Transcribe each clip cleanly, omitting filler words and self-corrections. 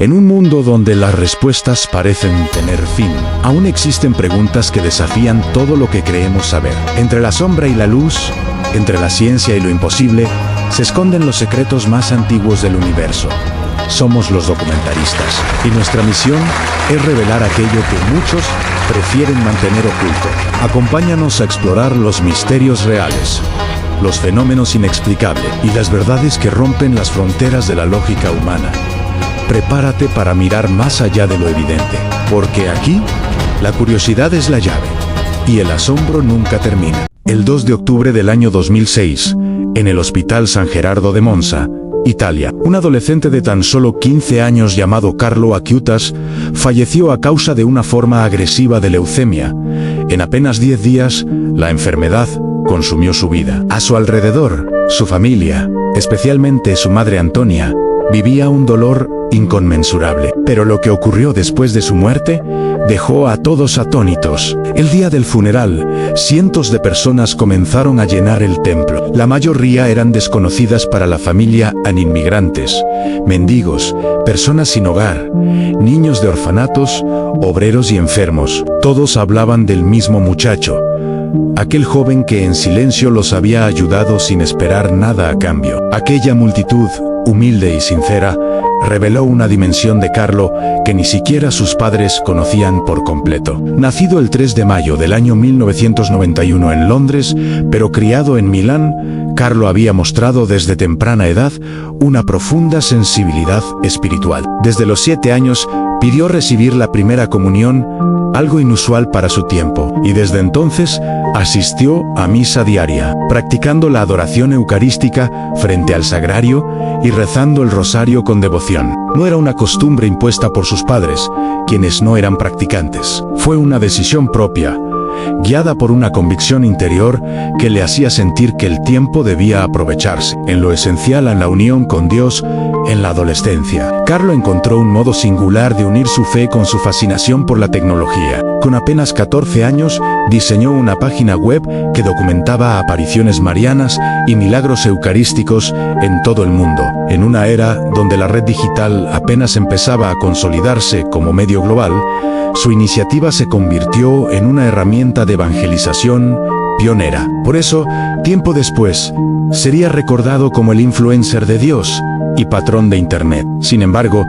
En un mundo donde las respuestas parecen tener fin, aún existen preguntas que desafían todo lo que creemos saber. Entre la sombra y la luz, entre la ciencia y lo imposible, se esconden los secretos más antiguos del universo. Somos los documentaristas, y nuestra misión es revelar aquello que muchos prefieren mantener oculto. Acompáñanos a explorar los misterios reales, los fenómenos inexplicables y las verdades que rompen las fronteras de la lógica humana. Prepárate para mirar más allá de lo evidente, porque aquí, la curiosidad es la llave, y el asombro nunca termina. El 2 de octubre del año 2006, en el Hospital San Gerardo de Monza, Italia, un adolescente de tan solo 15 años llamado Carlo Acutas falleció a causa de una forma agresiva de leucemia. En apenas 10 días, la enfermedad consumió su vida. A su alrededor, su familia, especialmente su madre Antonia, vivía un dolor inconmensurable. Pero lo que ocurrió después de su muerte dejó a todos atónitos. El día del funeral, cientos de personas comenzaron a llenar el templo. La mayoría eran desconocidas para la familia, inmigrantes, mendigos, personas sin hogar, niños de orfanatos, obreros y enfermos. Todos hablaban del mismo muchacho, aquel joven que en silencio los había ayudado sin esperar nada a cambio. Aquella multitud, humilde y sincera, reveló una dimensión de Carlo que ni siquiera sus padres conocían por completo. Nacido el 3 de mayo del año 1991 en Londres, pero criado en Milán, Carlo había mostrado desde temprana edad una profunda sensibilidad espiritual. Desde los 7 años pidió recibir la primera comunión, algo inusual para su tiempo, y desde entonces asistió a misa diaria, practicando la adoración eucarística frente al sagrario y rezando el rosario con devoción. No era una costumbre impuesta por sus padres, quienes no eran practicantes. Fue una decisión propia, guiada por una convicción interior que le hacía sentir que el tiempo debía aprovecharse. En lo esencial a la unión con Dios, en la adolescencia, Carlo encontró un modo singular de unir su fe con su fascinación por la tecnología. Con apenas 14 años, diseñó una página web que documentaba apariciones marianas y milagros eucarísticos en todo el mundo. En una era donde la red digital apenas empezaba a consolidarse como medio global, su iniciativa se convirtió en una herramienta de evangelización pionera. Por eso, tiempo después, sería recordado como el influencer de Dios y patrón de Internet. Sin embargo,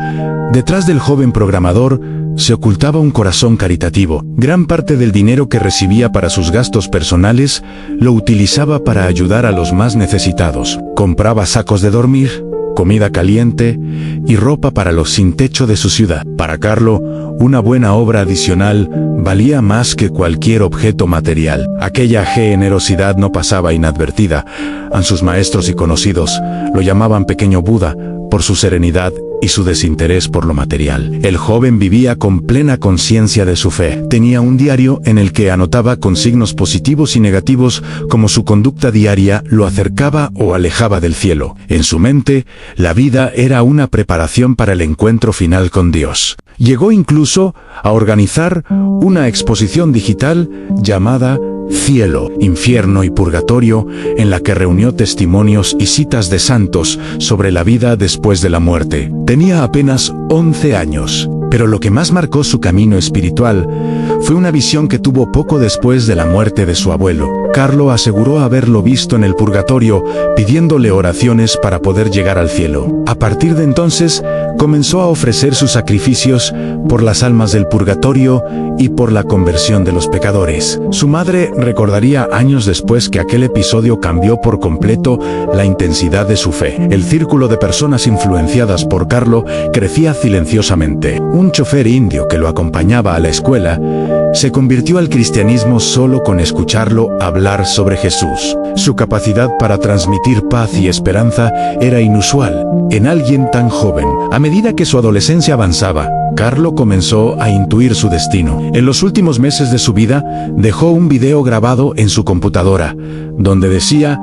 detrás del joven programador se ocultaba un corazón caritativo. Gran parte del dinero que recibía para sus gastos personales lo utilizaba para ayudar a los más necesitados. Compraba sacos de dormir, comida caliente y ropa para los sin techo de su ciudad. Para Carlo, una buena obra adicional valía más que cualquier objeto material. Aquella generosidad no pasaba inadvertida. A sus maestros y conocidos lo llamaban Pequeño Buda por su serenidad y su desinterés por lo material. El joven vivía con plena conciencia de su fe. Tenía un diario en el que anotaba con signos positivos y negativos cómo su conducta diaria lo acercaba o alejaba del cielo. En su mente, la vida era una preparación para el encuentro final con Dios. Llegó incluso a organizar una exposición digital llamada Cielo, Infierno y Purgatorio, en la que reunió testimonios y citas de santos sobre la vida después de la muerte. Tenía apenas 11 años, pero lo que más marcó su camino espiritual fue una visión que tuvo poco después de la muerte de su abuelo. Carlo aseguró haberlo visto en el purgatorio, pidiéndole oraciones para poder llegar al cielo. A partir de entonces, comenzó a ofrecer sus sacrificios por las almas del purgatorio y por la conversión de los pecadores. Su madre recordaría años después que aquel episodio cambió por completo la intensidad de su fe. El círculo de personas influenciadas por Carlo crecía silenciosamente. Un chofer indio que lo acompañaba a la escuela se convirtió al cristianismo solo con escucharlo hablar sobre Jesús. Su capacidad para transmitir paz y esperanza era inusual en alguien tan joven. A medida que su adolescencia avanzaba, Carlo comenzó a intuir su destino. En los últimos meses de su vida, dejó un video grabado en su computadora, donde decía: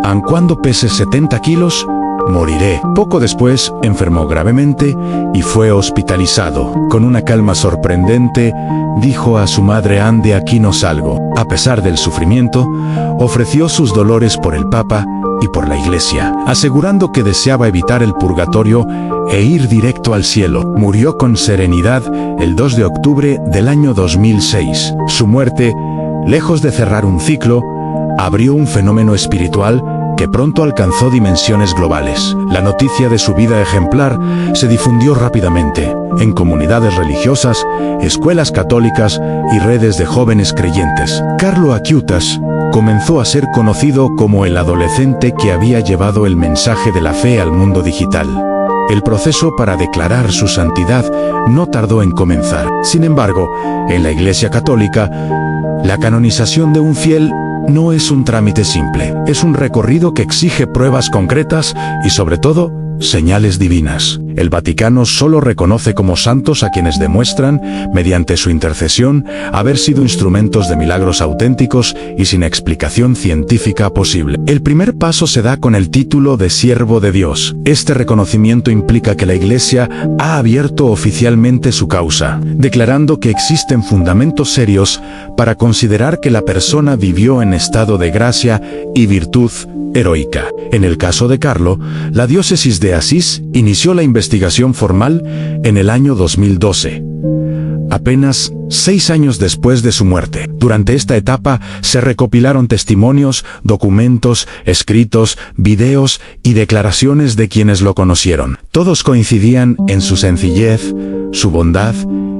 «Aun cuando pese 70 kilos, moriré». Poco después, enfermó gravemente y fue hospitalizado. Con una calma sorprendente, dijo a su madre: «De aquí no salgo». A pesar del sufrimiento, ofreció sus dolores por el Papa y por la Iglesia, asegurando que deseaba evitar el purgatorio e ir directo al cielo. Murió con serenidad el 2 de octubre del año 2006. Su muerte, lejos de cerrar un ciclo, abrió un fenómeno espiritual que pronto alcanzó dimensiones globales. La noticia de su vida ejemplar se difundió rápidamente en comunidades religiosas, escuelas católicas y redes de jóvenes creyentes. Carlo Acuitas comenzó a ser conocido como el adolescente que había llevado el mensaje de la fe al mundo digital. El proceso para declarar su santidad no tardó en comenzar. Sin embargo, en la Iglesia Católica, la canonización de un fiel no es un trámite simple. Es un recorrido que exige pruebas concretas y, sobre todo, señales divinas. El Vaticano solo reconoce como santos a quienes demuestran, mediante su intercesión, haber sido instrumentos de milagros auténticos y sin explicación científica posible. El primer paso se da con el título de siervo de Dios. Este reconocimiento implica que la Iglesia ha abierto oficialmente su causa, declarando que existen fundamentos serios para considerar que la persona vivió en estado de gracia y virtud heroica. En el caso de Carlo, la diócesis de Asís inició la investigación formal en el año 2012, apenas 6 años después de su muerte. Durante esta etapa se recopilaron testimonios, documentos, escritos, videos y declaraciones de quienes lo conocieron. Todos coincidían en su sencillez, su bondad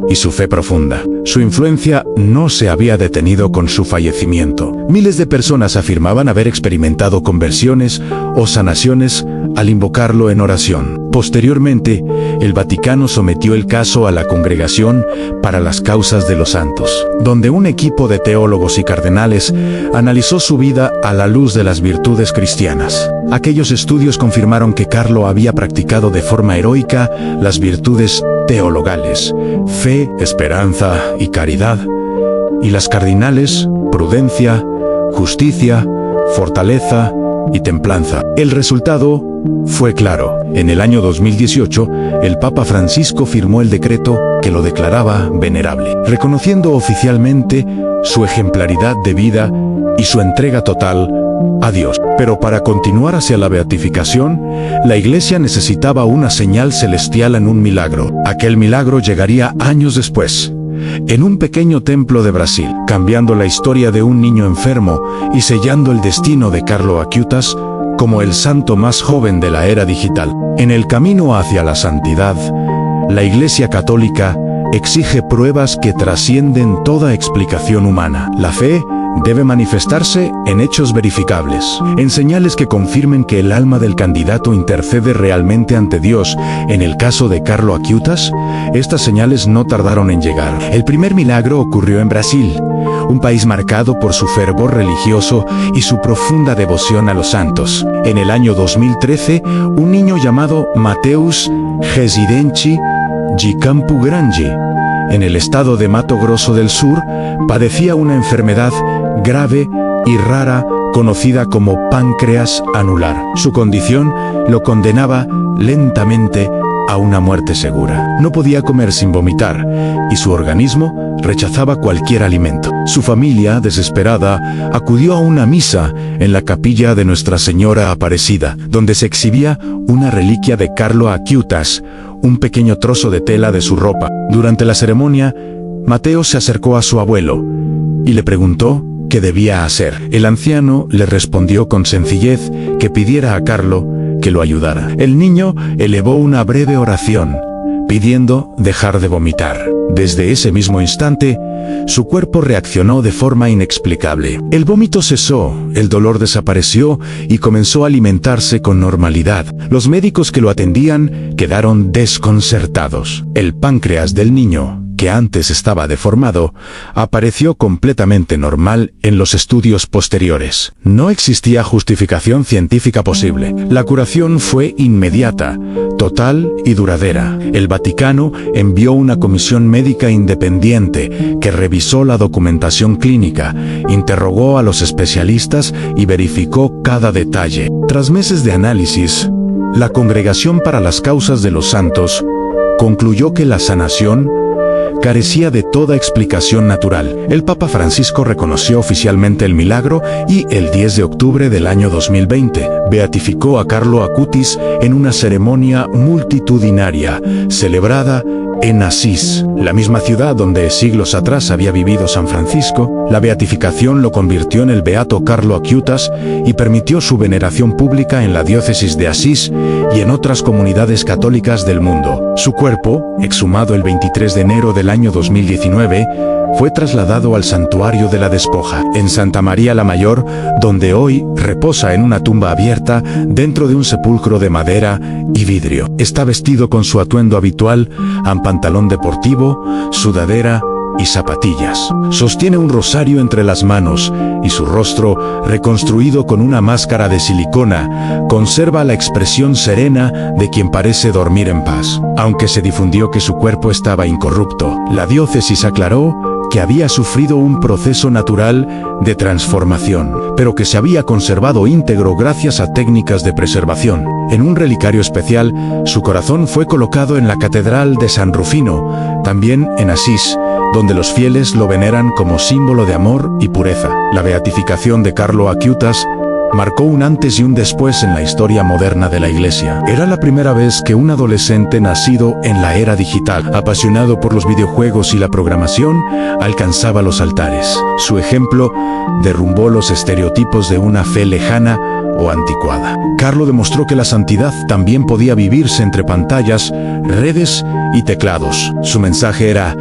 y su fe profunda. Su influencia no se había detenido con su fallecimiento. Miles de personas afirmaban haber experimentado conversiones o sanaciones al invocarlo en oración. Posteriormente, el Vaticano sometió el caso a la Congregación para las Causas de los Santos, donde un equipo de teólogos y cardenales analizó su vida a la luz de las virtudes cristianas. Aquellos estudios confirmaron que Carlo había practicado de forma heroica las virtudes teologales, fe, esperanza y caridad, y las cardinales, prudencia, justicia, fortaleza y templanza. El resultado fue claro. En el año 2018, el Papa Francisco firmó el decreto que lo declaraba venerable, reconociendo oficialmente su ejemplaridad de vida y su entrega total a Dios. Pero para continuar hacia la beatificación, la Iglesia necesitaba una señal celestial en un milagro. Aquel milagro llegaría años después, en un pequeño templo de Brasil, cambiando la historia de un niño enfermo y sellando el destino de Carlo Acuitas como el santo más joven de la era digital. En el camino hacia la santidad, la Iglesia Católica exige pruebas que trascienden toda explicación humana. La fe debe manifestarse en hechos verificables, en señales que confirmen que el alma del candidato intercede realmente ante Dios. En el caso de Carlo Acuitas, estas señales no tardaron en llegar. El primer milagro ocurrió en Brasil, un país marcado por su fervor religioso y su profunda devoción a los santos. En el año 2013, un niño llamado Mateus Residente de Campo Grande, en el estado de Mato Grosso del Sur, padecía una enfermedad grave y rara conocida como páncreas anular. Su condición lo condenaba lentamente a una muerte segura. No podía comer sin vomitar y su organismo rechazaba cualquier alimento. Su familia, desesperada, acudió a una misa en la capilla de Nuestra Señora Aparecida, donde se exhibía una reliquia de Carlo Acuitas, un pequeño trozo de tela de su ropa. Durante la ceremonia, Mateo se acercó a su abuelo y le preguntó qué debía hacer. El anciano le respondió con sencillez que pidiera a Carlo que lo ayudara. El niño elevó una breve oración, pidiendo dejar de vomitar. Desde ese mismo instante, su cuerpo reaccionó de forma inexplicable. El vómito cesó, el dolor desapareció y comenzó a alimentarse con normalidad. Los médicos que lo atendían quedaron desconcertados. El páncreas del niño, que antes estaba deformado, apareció completamente normal en los estudios posteriores. No existía justificación científica posible. La curación fue inmediata, total y duradera. El Vaticano envió una comisión médica independiente que revisó la documentación clínica, interrogó a los especialistas y verificó cada detalle. Tras meses de análisis, la Congregación para las Causas de los Santos concluyó que la sanación carecía de toda explicación natural. El Papa Francisco reconoció oficialmente el milagro y el 10 de octubre del año 2020 beatificó a Carlo Acutis en una ceremonia multitudinaria celebrada en Asís, la misma ciudad donde siglos atrás había vivido San Francisco. La beatificación lo convirtió en el beato Carlo Acutis y permitió su veneración pública en la diócesis de Asís y en otras comunidades católicas del mundo. Su cuerpo, exhumado el 23 de enero del año 2019, fue trasladado al Santuario de la Despoja, en Santa María la Mayor, donde hoy reposa en una tumba abierta dentro de un sepulcro de madera y vidrio. Está vestido con su atuendo habitual, un pantalón deportivo, sudadera y zapatillas. Sostiene un rosario entre las manos y su rostro, reconstruido con una máscara de silicona, conserva la expresión serena de quien parece dormir en paz. Aunque se difundió que su cuerpo estaba incorrupto, la diócesis aclaró que había sufrido un proceso natural de transformación, pero que se había conservado íntegro gracias a técnicas de preservación. En un relicario especial, su corazón fue colocado en la Catedral de San Rufino, también en Asís, donde los fieles lo veneran como símbolo de amor y pureza. La beatificación de Carlo Acutis marcó un antes y un después en la historia moderna de la Iglesia. Era la primera vez que un adolescente nacido en la era digital, apasionado por los videojuegos y la programación, alcanzaba los altares. Su ejemplo derrumbó los estereotipos de una fe lejana o anticuada. Carlo demostró que la santidad también podía vivirse entre pantallas, redes y teclados. Su mensaje era: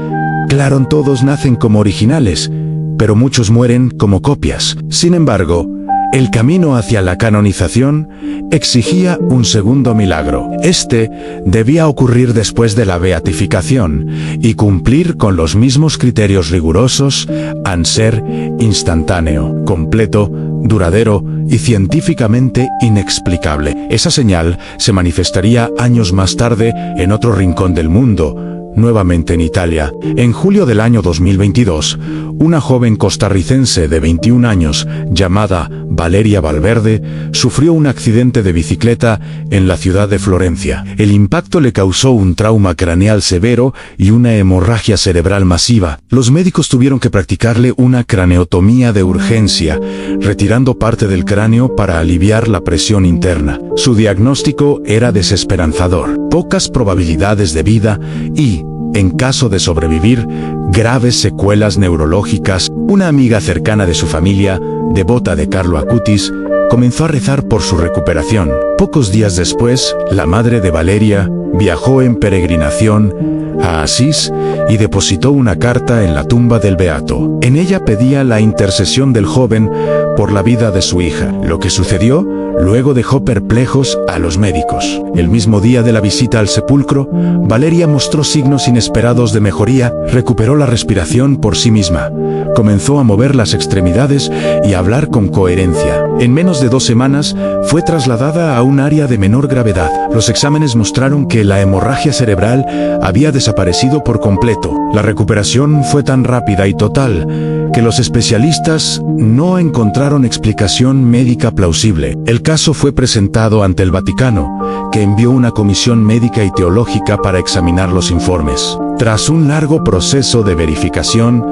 claro, todos nacen como originales, pero muchos mueren como copias. Sin embargo, el camino hacia la canonización exigía un segundo milagro. Este debía ocurrir después de la beatificación y cumplir con los mismos criterios rigurosos, an ser instantáneo, completo, duradero y científicamente inexplicable. Esa señal se manifestaría años más tarde en otro rincón del mundo, nuevamente en Italia. En julio del año 2022, una joven costarricense de 21 años, llamada Valeria Valverde, sufrió un accidente de bicicleta en la ciudad de Florencia. El impacto le causó un trauma craneal severo y una hemorragia cerebral masiva. Los médicos tuvieron que practicarle una craneotomía de urgencia, retirando parte del cráneo para aliviar la presión interna. Su diagnóstico era desesperanzador: pocas probabilidades de vida y, en caso de sobrevivir, graves secuelas neurológicas. Una amiga cercana de su familia, devota de Carlo Acutis, comenzó a rezar por su recuperación. Pocos días después, la madre de Valeria viajó en peregrinación a Asís y depositó una carta en la tumba del beato. En ella pedía la intercesión del joven por la vida de su hija. Lo que sucedió luego dejó perplejos a los médicos. El mismo día de la visita al sepulcro, Valeria mostró signos inesperados de mejoría, recuperó la respiración por sí misma, comenzó a mover las extremidades y a hablar con coherencia. En menos de 2 semanas, fue trasladada a un área de menor gravedad. Los exámenes mostraron que la hemorragia cerebral había desaparecido por completo. La recuperación fue tan rápida y total que los especialistas no encontraron explicación médica plausible. El caso fue presentado ante el Vaticano, que envió una comisión médica y teológica para examinar los informes. Tras un largo proceso de verificación,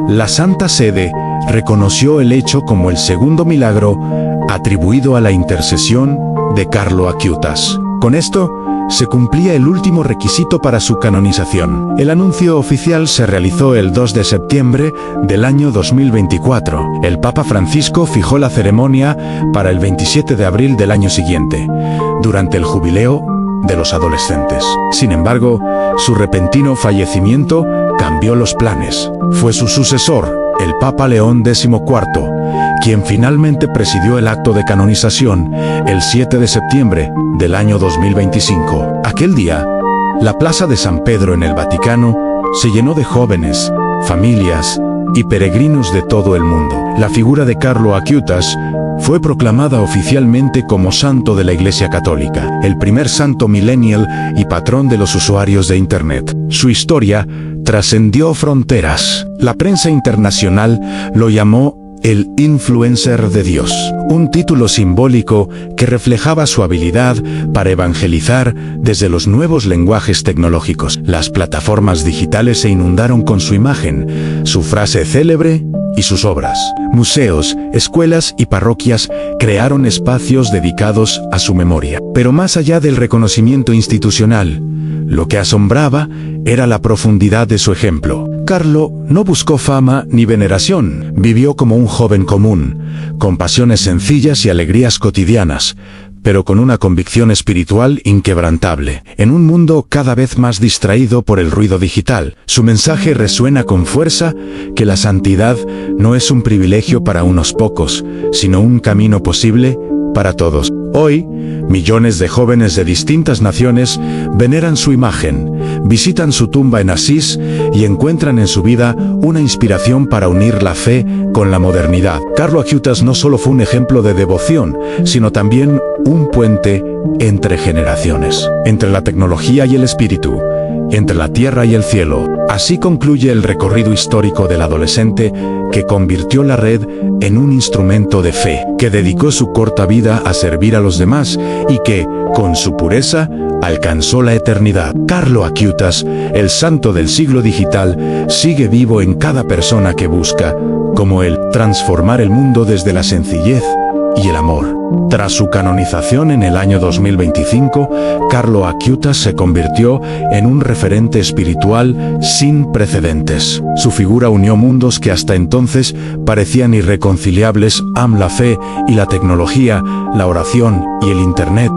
la Santa Sede reconoció el hecho como el segundo milagro atribuido a la intercesión de Carlo Acutis. Con esto, se cumplía el último requisito para su canonización. El anuncio oficial se realizó el 2 de septiembre del año 2024. El Papa Francisco fijó la ceremonia para el 27 de abril del año siguiente, durante el jubileo de los adolescentes. Sin embargo, su repentino fallecimiento cambió los planes. Fue su sucesor, el Papa León XIV, quien finalmente presidió el acto de canonización el 7 de septiembre del año 2025. Aquel día, la plaza de San Pedro en el Vaticano se llenó de jóvenes, familias y peregrinos de todo el mundo. La figura de Carlo Acutis fue proclamada oficialmente como santo de la Iglesia Católica, el primer santo millennial y patrón de los usuarios de Internet. Su historia trascendió fronteras. La prensa internacional lo llamó el influencer de Dios, un título simbólico que reflejaba su habilidad para evangelizar desde los nuevos lenguajes tecnológicos. Las plataformas digitales se inundaron con su imagen, su frase célebre y sus obras. Museos, escuelas y parroquias crearon espacios dedicados a su memoria. Pero más allá del reconocimiento institucional, lo que asombraba era la profundidad de su ejemplo. Carlo no buscó fama ni veneración, vivió como un joven común, con pasiones sencillas y alegrías cotidianas, pero con una convicción espiritual inquebrantable. En un mundo cada vez más distraído por el ruido digital, su mensaje resuena con fuerza que la santidad no es un privilegio para unos pocos, sino un camino posible para todos. Hoy, millones de jóvenes de distintas naciones veneran su imagen, visitan su tumba en Asís y encuentran en su vida una inspiración para unir la fe con la modernidad. Carlo Acuitas no solo fue un ejemplo de devoción, sino también un puente entre generaciones, entre la tecnología y el espíritu, entre la tierra y el cielo. Así concluye el recorrido histórico del adolescente que convirtió la red en un instrumento de fe, que dedicó su corta vida a servir a los demás y que, con su pureza, alcanzó la eternidad. Carlo Acuitas, el santo del siglo digital, sigue vivo en cada persona que busca, como él, transformar el mundo desde la sencillez y el amor. Tras su canonización en el año 2025, Carlo Acuitas se convirtió en un referente espiritual sin precedentes. Su figura unió mundos que hasta entonces parecían irreconciliables: la fe y la tecnología, la oración y el Internet,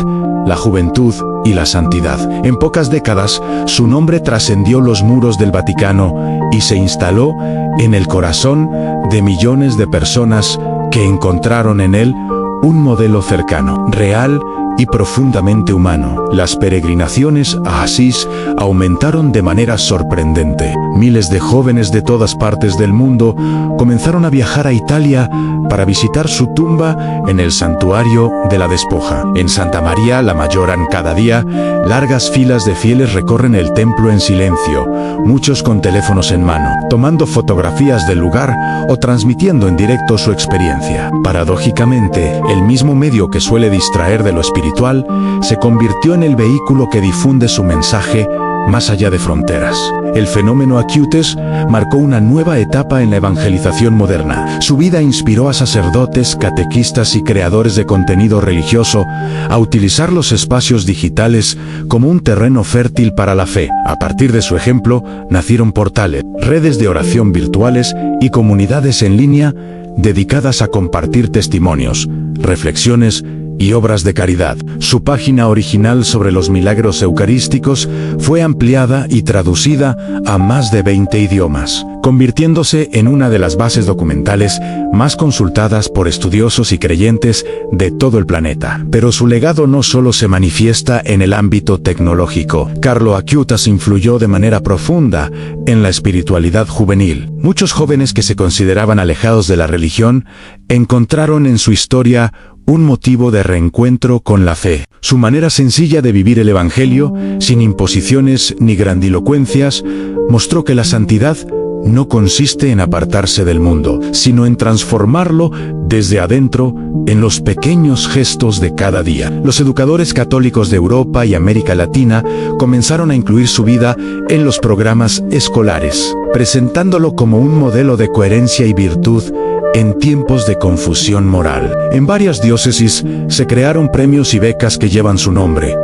la juventud y la santidad. En pocas décadas, su nombre trascendió los muros del Vaticano y se instaló en el corazón de millones de personas que encontraron en él un modelo cercano, real y profundamente humano. Las peregrinaciones a Asís aumentaron de manera sorprendente. Miles de jóvenes de todas partes del mundo comenzaron a viajar a Italia para visitar su tumba en el santuario de la Despoja. En Santa María la Mayor, cada día, largas filas de fieles recorren el templo en silencio, muchos con teléfonos en mano, tomando fotografías del lugar o transmitiendo en directo su experiencia. Paradójicamente, el mismo medio que suele distraer de lo espiritual se convirtió en el vehículo que difunde su mensaje más allá de fronteras. El fenómeno Acuitas marcó una nueva etapa en la evangelización moderna. Su vida inspiró a sacerdotes, catequistas y creadores de contenido religioso a utilizar los espacios digitales como un terreno fértil para la fe. A partir de su ejemplo, nacieron portales, redes de oración virtuales y comunidades en línea dedicadas a compartir testimonios, reflexiones y obras de caridad. Su página original sobre los milagros eucarísticos fue ampliada y traducida a más de 20 idiomas, convirtiéndose en una de las bases documentales más consultadas por estudiosos y creyentes de todo el planeta. Pero su legado no solo se manifiesta en el ámbito tecnológico. Carlo Acuitas influyó de manera profunda en la espiritualidad juvenil. Muchos jóvenes que se consideraban alejados de la religión encontraron en su historia un motivo de reencuentro con la fe. Su manera sencilla de vivir el Evangelio, sin imposiciones ni grandilocuencias, mostró que la santidad no consiste en apartarse del mundo, sino en transformarlo desde adentro en los pequeños gestos de cada día. Los educadores católicos de Europa y América Latina comenzaron a incluir su vida en los programas escolares, presentándolo como un modelo de coherencia y virtud en tiempos de confusión moral. En varias diócesis se crearon premios y becas que llevan su nombre,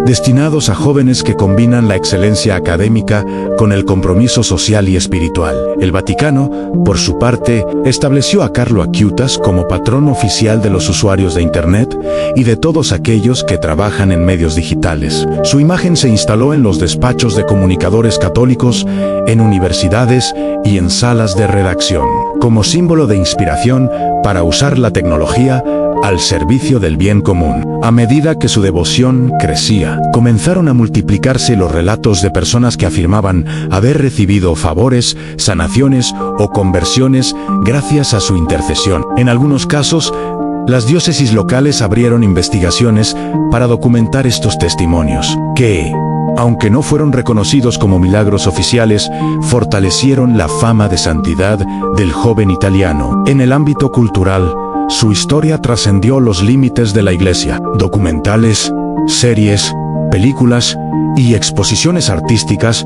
destinados a jóvenes que combinan la excelencia académica con el compromiso social y espiritual. El Vaticano, por su parte, estableció a Carlo Acuitas como patrón oficial de los usuarios de Internet y de todos aquellos que trabajan en medios digitales. Su imagen se instaló en los despachos de comunicadores católicos, en universidades y en salas de redacción, como símbolo de inspiración para usar la tecnología al servicio del bien común. A medida que su devoción crecía, comenzaron a multiplicarse los relatos de personas que afirmaban haber recibido favores, sanaciones o conversiones gracias a su intercesión. En algunos casos, las diócesis locales abrieron investigaciones para documentar estos testimonios, que, Aunque no fueron reconocidos como milagros oficiales, fortalecieron la fama de santidad del joven italiano. En el ámbito cultural, su historia trascendió los límites de la Iglesia. Documentales, series, películas y exposiciones artísticas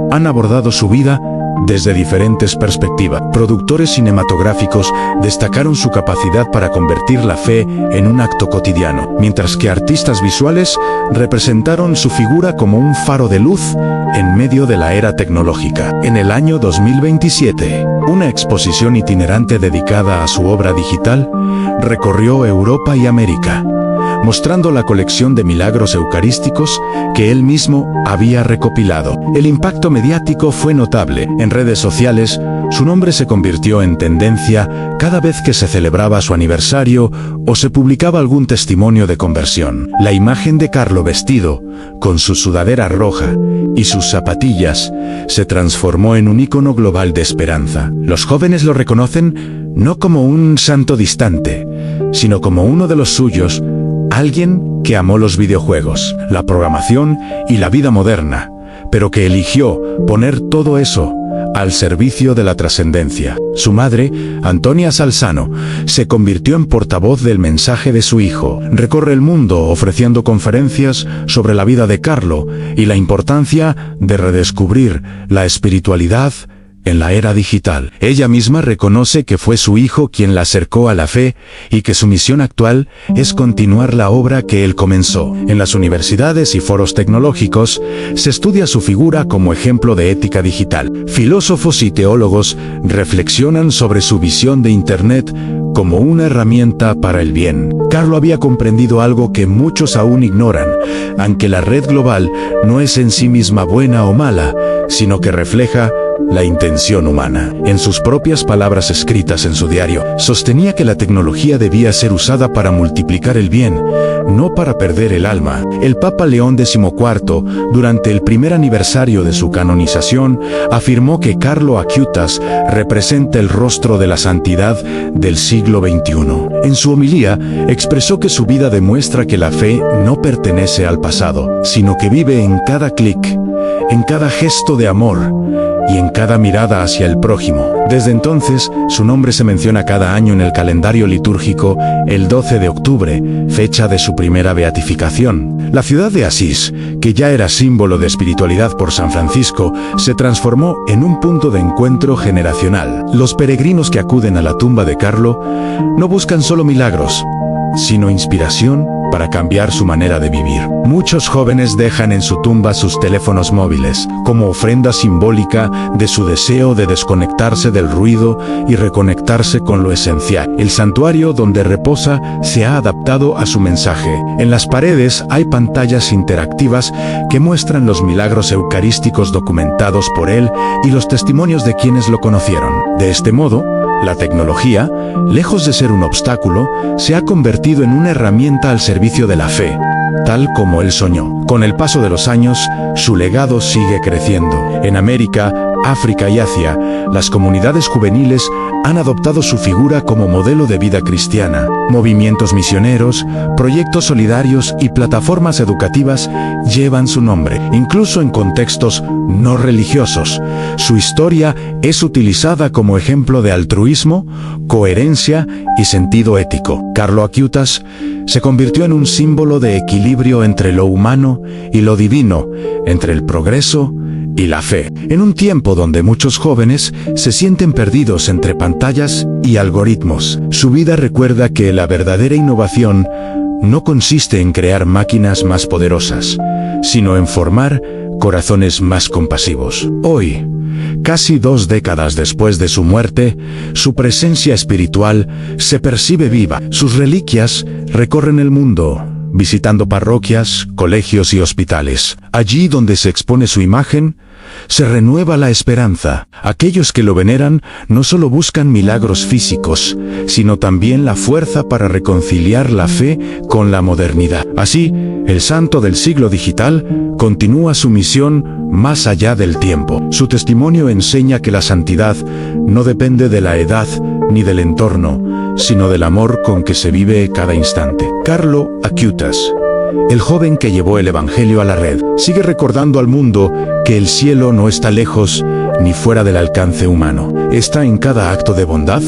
han abordado su vida desde diferentes perspectivas. Productores cinematográficos destacaron su capacidad para convertir la fe en un acto cotidiano, mientras que artistas visuales representaron su figura como un faro de luz en medio de la era tecnológica. En el año 2027, una exposición itinerante dedicada a su obra digital recorrió Europa y América, mostrando la colección de milagros eucarísticos que él mismo había recopilado. El impacto mediático fue notable. En redes sociales, su nombre se convirtió en tendencia cada vez que se celebraba su aniversario o se publicaba algún testimonio de conversión. La imagen de Carlo vestido, con su sudadera roja y sus zapatillas, se transformó en un icono global de esperanza. Los jóvenes lo reconocen no como un santo distante, sino como uno de los suyos, alguien que amó los videojuegos, la programación y la vida moderna, pero que eligió poner todo eso al servicio de la trascendencia. Su madre, Antonia Salzano, se convirtió en portavoz del mensaje de su hijo. Recorre el mundo ofreciendo conferencias sobre la vida de Carlo y la importancia de redescubrir la espiritualidad en la era digital. Ella misma reconoce que fue su hijo quien la acercó a la fe y que su misión actual es continuar la obra que él comenzó. En las universidades y foros tecnológicos se estudia su figura como ejemplo de ética digital. Filósofos y teólogos reflexionan sobre su visión de Internet como una herramienta para el bien. Carlo había comprendido algo que muchos aún ignoran, aunque la red global no es en sí misma buena o mala, sino que refleja la intención humana. En sus propias palabras escritas en su diario, sostenía que la tecnología debía ser usada para multiplicar el bien, no para perder el alma. El Papa León XIV, durante el primer aniversario de su canonización, afirmó que Carlo Acuitas representa el rostro de la santidad del siglo XXI. En su homilía, expresó que su vida demuestra que la fe no pertenece al pasado, sino que vive en cada clic, en cada gesto de amor y en cada mirada hacia el prójimo. Desde entonces, su nombre se menciona cada año en el calendario litúrgico el 12 de octubre, fecha de su primera beatificación. La ciudad de Asís, que ya era símbolo de espiritualidad por San Francisco, se transformó en un punto de encuentro generacional. Los peregrinos que acuden a la tumba de Carlo no buscan solo milagros, sino inspiración para cambiar su manera de vivir. Muchos jóvenes dejan en su tumba sus teléfonos móviles, como ofrenda simbólica de su deseo de desconectarse del ruido y reconectarse con lo esencial. El santuario donde reposa se ha adaptado a su mensaje. En las paredes hay pantallas interactivas que muestran los milagros eucarísticos documentados por él y los testimonios de quienes lo conocieron. De este modo, la tecnología, lejos de ser un obstáculo, se ha convertido en una herramienta al servicio de la fe, tal como él soñó. Con el paso de los años, su legado sigue creciendo. En América, África y Asia, las comunidades juveniles han adoptado su figura como modelo de vida cristiana. Movimientos misioneros, proyectos solidarios y plataformas educativas llevan su nombre, incluso en contextos no religiosos. Su historia es utilizada como ejemplo de altruismo, coherencia y sentido ético. Carlo Acuitas se convirtió en un símbolo de equilibrio entre lo humano y lo divino, entre el progreso y la fe. En un tiempo donde muchos jóvenes se sienten perdidos entre pantallas y algoritmos, su vida recuerda que la verdadera innovación no consiste en crear máquinas más poderosas, sino en formar corazones más compasivos. Hoy, casi 2 décadas después de su muerte, su presencia espiritual se percibe viva. Sus reliquias recorren el mundo, visitando parroquias, colegios y hospitales. Allí donde se expone su imagen, se renueva la esperanza. Aquellos que lo veneran no solo buscan milagros físicos, sino también la fuerza para reconciliar la fe con la modernidad. Así, el santo del siglo digital continúa su misión más allá del tiempo. Su testimonio enseña que la santidad no depende de la edad ni del entorno, sino del amor con que se vive cada instante. Carlo Acuitas el joven que llevó el Evangelio a la red, sigue recordando al mundo que el cielo no está lejos ni fuera del alcance humano. Está en cada acto de bondad,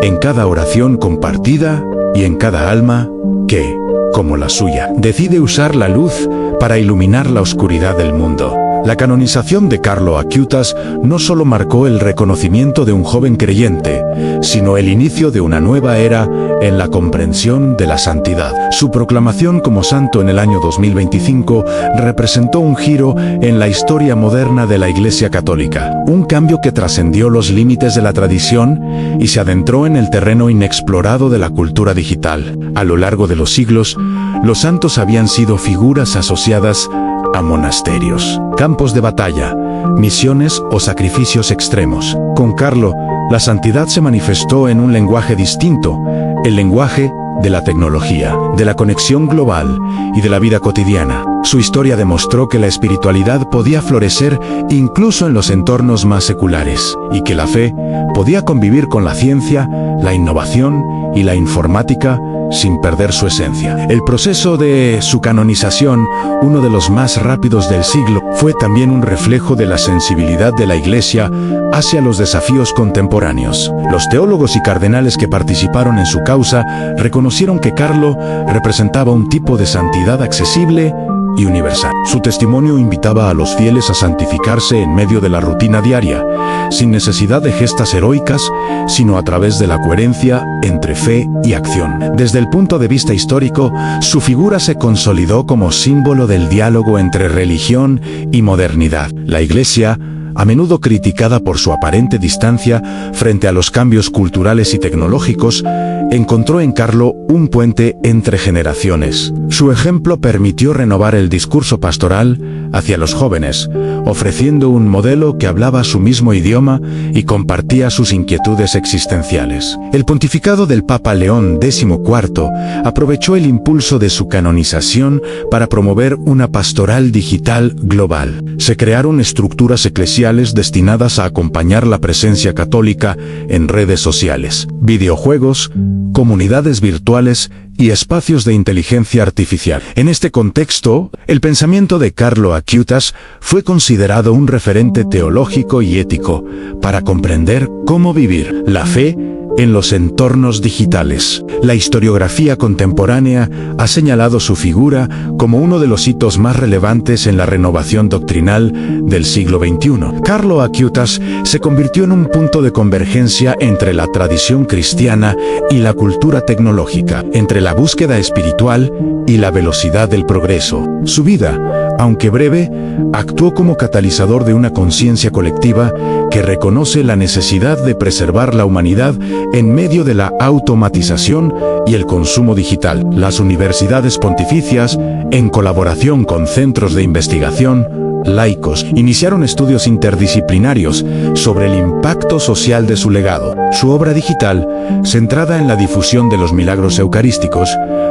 en cada oración compartida y en cada alma que, como la suya, decide usar la luz para iluminar la oscuridad del mundo. La canonización de Carlo Acuitas no solo marcó el reconocimiento de un joven creyente, sino el inicio de una nueva era en la comprensión de la santidad. Su proclamación como santo en el año 2025 representó un giro en la historia moderna de la Iglesia Católica, un cambio que trascendió los límites de la tradición y se adentró en el terreno inexplorado de la cultura digital. A lo largo de los siglos, los santos habían sido figuras asociadas a monasterios, campos de batalla, misiones o sacrificios extremos. Con Carlo, la santidad se manifestó en un lenguaje distinto, el lenguaje de la tecnología, de la conexión global y de la vida cotidiana. Su historia demostró que la espiritualidad podía florecer incluso en los entornos más seculares, y que la fe podía convivir con la ciencia, la innovación y la informática sin perder su esencia. El proceso de su canonización, uno de los más rápidos del siglo, fue también un reflejo de la sensibilidad de la Iglesia hacia los desafíos contemporáneos. Los teólogos y cardenales que participaron en su causa reconocieron que Carlo representaba un tipo de santidad accesible y universal. Su testimonio invitaba a los fieles a santificarse en medio de la rutina diaria, sin necesidad de gestas heroicas, sino a través de la coherencia entre fe y acción. Desde el punto de vista histórico, su figura se consolidó como símbolo del diálogo entre religión y modernidad. La Iglesia, a menudo criticada por su aparente distancia frente a los cambios culturales y tecnológicos, encontró en Carlo un puente entre generaciones. Su ejemplo permitió renovar el discurso pastoral hacia los jóvenes, ofreciendo un modelo que hablaba su mismo idioma y compartía sus inquietudes existenciales. El pontificado del Papa León XIV aprovechó el impulso de su canonización para promover una pastoral digital global. Se crearon estructuras eclesiales destinadas a acompañar la presencia católica en redes sociales, videojuegos, comunidades virtuales y espacios de inteligencia artificial. En este contexto, el pensamiento de Carlo Acuitas fue considerado un referente teológico y ético para comprender cómo vivir la fe en los entornos digitales. La historiografía contemporánea ha señalado su figura como uno de los hitos más relevantes en la renovación doctrinal del siglo XXI. Carlo Acuitas se convirtió en un punto de convergencia entre la tradición cristiana y la cultura tecnológica, entre la búsqueda espiritual y la velocidad del progreso. Su vida, aunque breve, actuó como catalizador de una conciencia colectiva que reconoce la necesidad de preservar la humanidad en medio de la automatización y el consumo digital. Las universidades pontificias, en colaboración con centros de investigación laicos, iniciaron estudios interdisciplinarios sobre el impacto social de su legado. Su obra digital, centrada en la difusión de los milagros eucarísticos,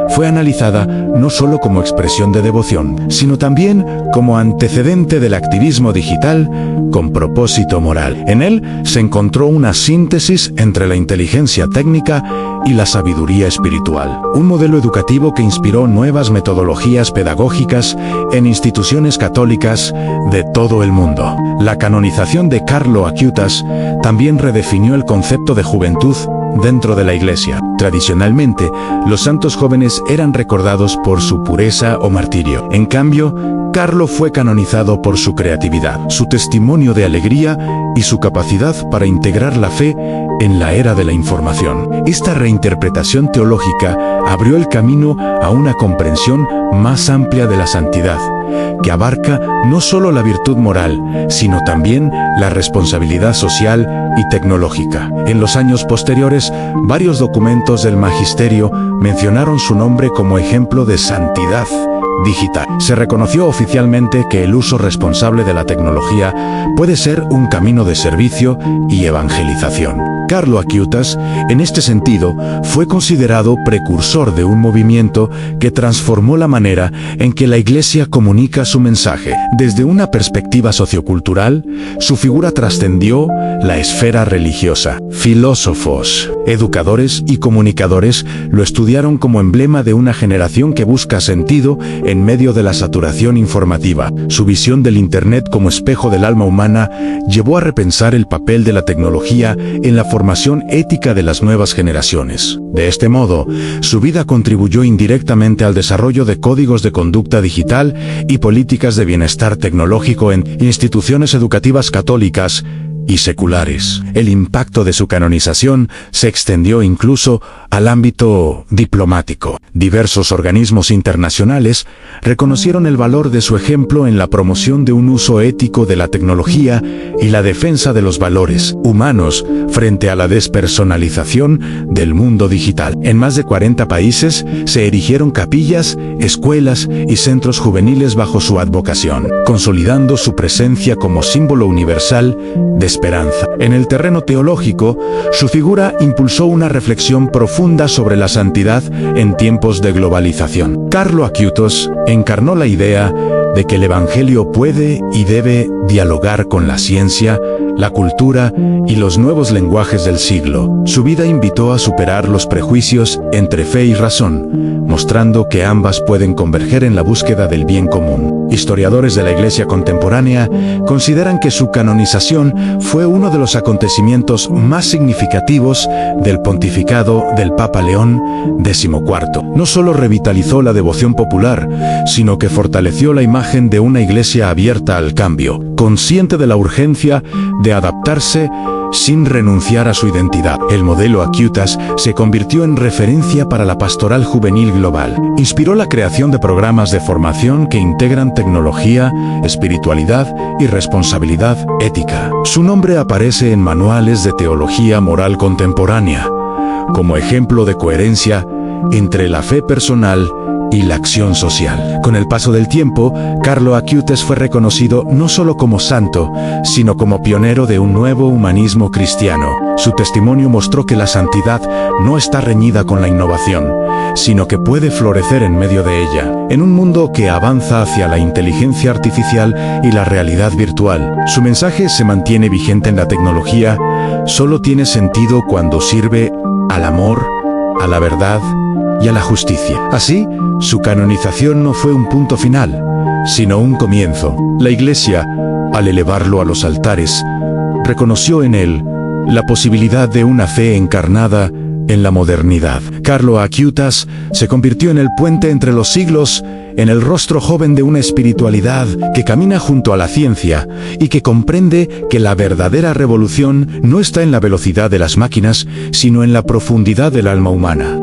fue analizada no solo como expresión de devoción, sino también como antecedente del activismo digital con propósito moral. En él se encontró una síntesis entre la inteligencia técnica y la sabiduría espiritual, un modelo educativo que inspiró nuevas metodologías pedagógicas en instituciones católicas de todo el mundo. La canonización de Carlo Acuitas también redefinió el concepto de juventud dentro de la Iglesia. Tradicionalmente, los santos jóvenes eran recordados por su pureza o martirio. En cambio, Carlo fue canonizado por su creatividad, su testimonio de alegría y su capacidad para integrar la fe en la era de la información. Esta reinterpretación teológica abrió el camino a una comprensión más amplia de la santidad, que abarca no solo la virtud moral, sino también la responsabilidad social y tecnológica. En los años posteriores, varios documentos del magisterio mencionaron su nombre como ejemplo de santidad digital. Se reconoció oficialmente que el uso responsable de la tecnología puede ser un camino de servicio y evangelización. Carlo Acuitas, en este sentido, fue considerado precursor de un movimiento que transformó la manera en que la Iglesia comunica su mensaje. Desde una perspectiva sociocultural, su figura trascendió la esfera religiosa. Filósofos, Educadores y comunicadores lo estudiaron como emblema de una generación que busca sentido en medio de la saturación informativa. Su visión del Internet como espejo del alma humana llevó a repensar el papel de la tecnología en la formación ética de las nuevas generaciones. De este modo, su vida contribuyó indirectamente al desarrollo de códigos de conducta digital y políticas de bienestar tecnológico en instituciones educativas católicas y seculares. El impacto de su canonización se extendió incluso al ámbito diplomático. Diversos organismos internacionales reconocieron el valor de su ejemplo en la promoción de un uso ético de la tecnología y la defensa de los valores humanos frente a la despersonalización del mundo digital. En más de 40 países se erigieron capillas, escuelas y centros juveniles bajo su advocación, consolidando su presencia como símbolo universal de esperanza. En el terreno teológico, su figura impulsó una reflexión profunda sobre la santidad en tiempos de globalización. Carlo Acutis encarnó la idea de que el Evangelio puede y debe dialogar con la ciencia, la cultura y los nuevos lenguajes del siglo. Su vida invitó a superar los prejuicios entre fe y razón, mostrando que ambas pueden converger en la búsqueda del bien común. Historiadores de la Iglesia contemporánea consideran que su canonización fue uno de los acontecimientos más significativos del pontificado del Papa León XIV. No solo revitalizó la devoción popular, sino que fortaleció la imagen de una Iglesia abierta al cambio, consciente de la urgencia de adaptarse sin renunciar a su identidad. El modelo Acutis se convirtió en referencia para la pastoral juvenil global. Inspiró la creación de programas de formación que integran tecnología, espiritualidad y responsabilidad ética. Su nombre aparece en manuales de teología moral contemporánea, como ejemplo de coherencia entre la fe personal y la acción social. Con el paso del tiempo, Carlo Acutis fue reconocido no solo como santo, sino como pionero de un nuevo humanismo cristiano. Su testimonio mostró que la santidad no está reñida con la innovación, sino que puede florecer en medio de ella. En un mundo que avanza hacia la inteligencia artificial y la realidad virtual, su mensaje se mantiene vigente en la tecnología. Solo tiene sentido cuando sirve al amor, a la verdad y a la justicia. Así, su canonización no fue un punto final, sino un comienzo. La Iglesia, al elevarlo a los altares, reconoció en él la posibilidad de una fe encarnada en la modernidad. Carlo Acutis se convirtió en el puente entre los siglos, en el rostro joven de una espiritualidad que camina junto a la ciencia y que comprende que la verdadera revolución no está en la velocidad de las máquinas, sino en la profundidad del alma humana.